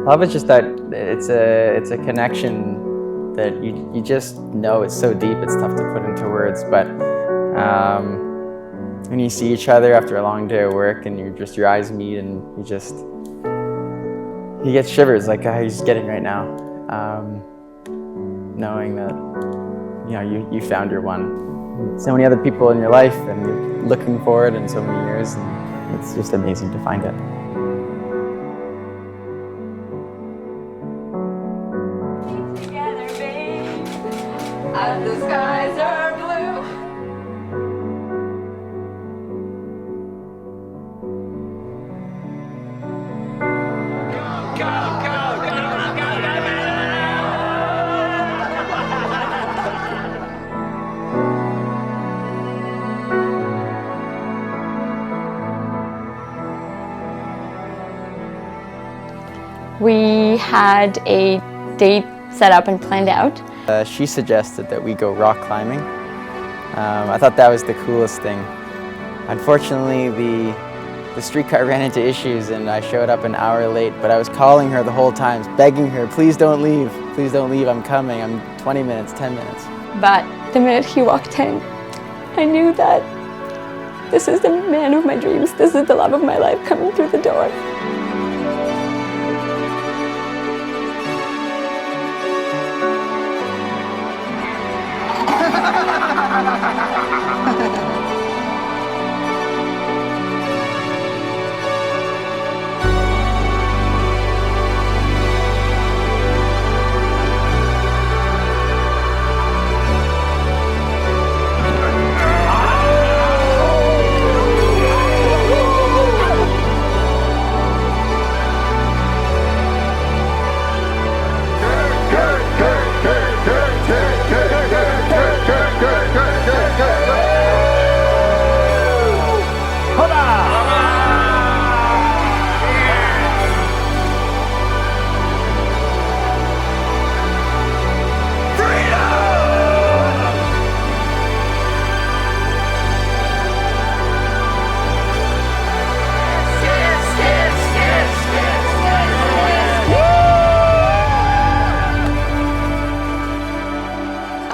Love is just that it's a connection that you just know it's so deep, it's tough to put into words, but when you see each other after a long day of work and your eyes meet and you get shivers like he's getting right now, knowing that you found your one. So many other people in your life and you're looking for it in so many years, and it's just amazing to find it. Together, babe, and the skies are blue. We had a date set up and planned out. She suggested that we go rock climbing. I thought that was the coolest thing. Unfortunately, the streetcar ran into issues and I showed up an hour late, but I was calling her the whole time, begging her, please don't leave, I'm coming, I'm 20 minutes, 10 minutes. But the minute he walked in, I knew that this is the man of my dreams, this is the love of my life coming through the door.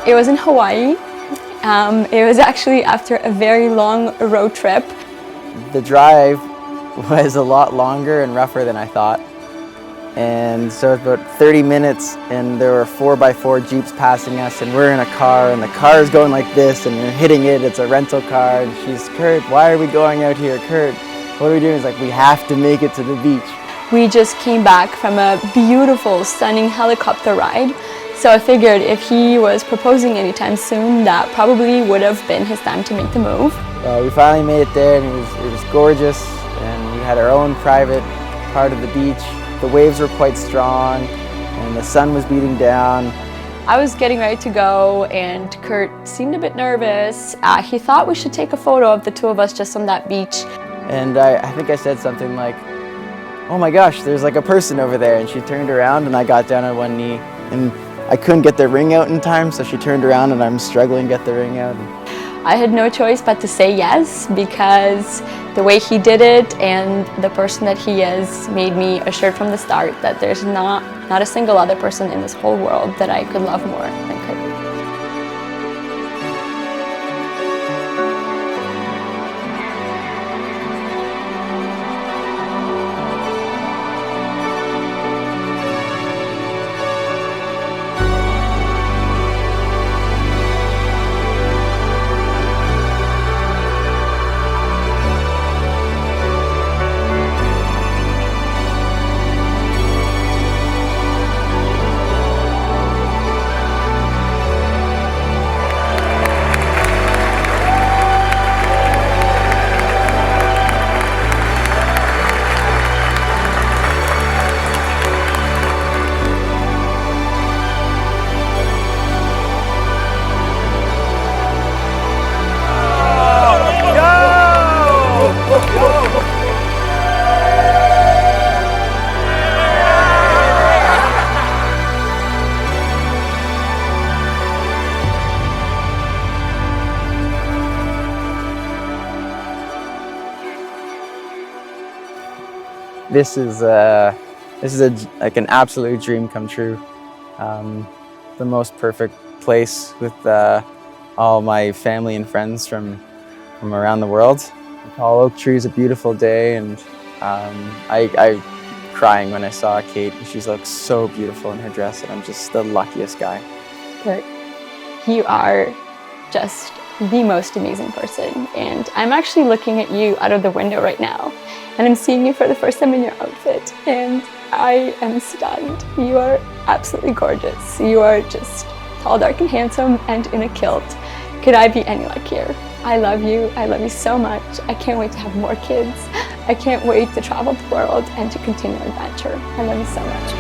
It was in Hawaii. It was actually after a very long road trip. The drive was a lot longer and rougher than I thought. And so it's about 30 minutes and there were 4x4 Jeeps passing us and we're in a car and the car is going like this and we're hitting it, it's a rental car and she's, Kurt, why are we going out here? Kurt, what are we doing? It's like, we have to make it to the beach. We just came back from a beautiful, stunning helicopter ride. So I figured if he was proposing anytime soon, that probably would have been his time to make the move. We finally made it there and it was gorgeous and we had our own private part of the beach. The waves were quite strong and the sun was beating down. I was getting ready to go and Kurt seemed a bit nervous. He thought we should take a photo of the two of us just on that beach. And I think I said something like, oh my gosh, there's like a person over there. And she turned around and I got down on one knee and I couldn't get the ring out in time, so she turned around and I'm struggling to get the ring out. I had no choice but to say yes, because the way he did it and the person that he is made me assured from the start that there's not a single other person in this whole world that I could love more than Kurt. this is like an absolute dream come true. The most perfect place with all my family and friends from around the world. The tall oak tree is a beautiful day, and I crying when I saw Kate. She looks so beautiful in her dress, and I'm just the luckiest guy. Kurt, you are just the most amazing person, and I'm actually looking at you out of the window right now, and I'm seeing you for the first time in your outfit, and I am stunned. You are absolutely gorgeous. You are just tall, dark, and handsome, and in a kilt. Could I be any luckier? I love you. I love you so much. I can't wait to have more kids. I can't wait to travel the world and to continue our adventure. I love you so much.